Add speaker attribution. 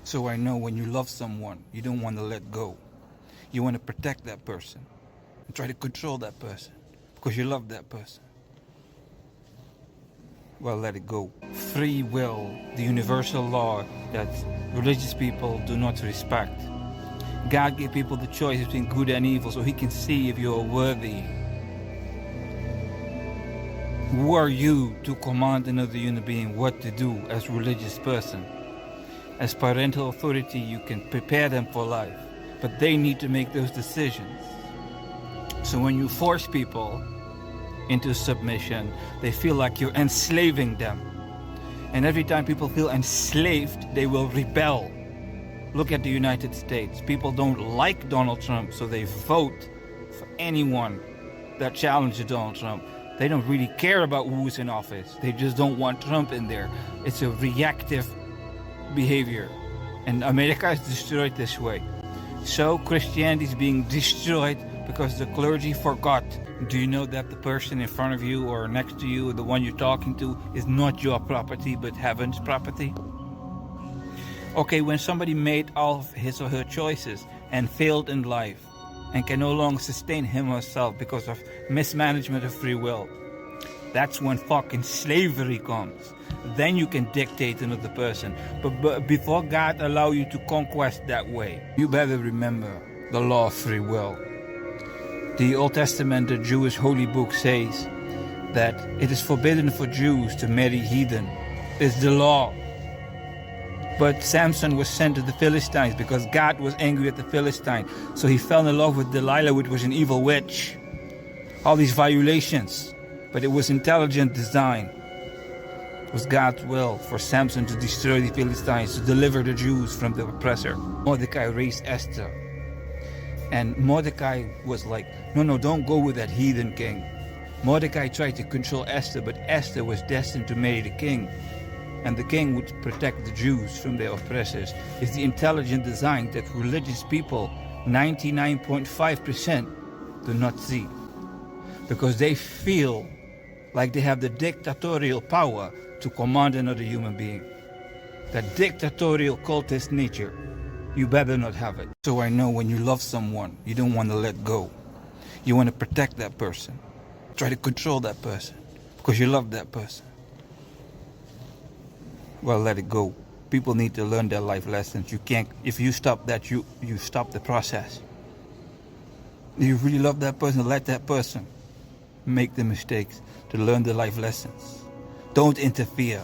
Speaker 1: So I know when you love someone, you don't want to let go. You want to protect that person and try to control that person because you love that person. Well, let it go. Free will, the universal law that religious people do not respect. God gave people the choice between good and evil so he can see if you are worthy. Who are you to command another human being what to do as a religious person? As parental authority, you can prepare them for life, but they need to make those decisions. So when you force people into submission, they feel like you're enslaving them. And every time people feel enslaved, they will rebel. Look at the United States. People don't like Donald Trump, so they vote for anyone that challenges Donald Trump. They don't really care about who's in office. They just don't want Trump in there. It's a reactive behavior. And America is destroyed this way. So Christianity is being destroyed because the clergy forgot. Do you know that the person in front of you or next to you, or the one you're talking to, is not your property but heaven's property? Okay, when somebody made all of his or her choices and failed in life and can no longer sustain him or herself because of mismanagement of free will, that's when fucking slavery comes. Then you can dictate another person. But before God allow you to conquest that way, you better remember the law of free will. The Old Testament, the Jewish holy book, says that it is forbidden for Jews to marry heathen. It's the law. But Samson was sent to the Philistines because God was angry at the Philistines. So he fell in love with Delilah, which was an evil witch. All these violations. But it was intelligent design. It was God's will for Samson to destroy the Philistines, to deliver the Jews from the oppressor. Mordecai raised Esther. And Mordecai was like, no, don't go with that heathen king. Mordecai tried to control Esther, but Esther was destined to marry the king. And the king would protect the Jews from their oppressors. It's the intelligent design that religious people, 99.5%, do not see. Because they feel like they have the dictatorial power to command another human being. That dictatorial cultist nature, you better not have it. So I know when you love someone, you don't want to let go. You want to protect that person. Try to control that person because you love that person. Well, let it go. People need to learn their life lessons. You can't, if you stop that, you stop the process. If you really love that person, let that person make the mistakes to learn the life lessons. Don't interfere.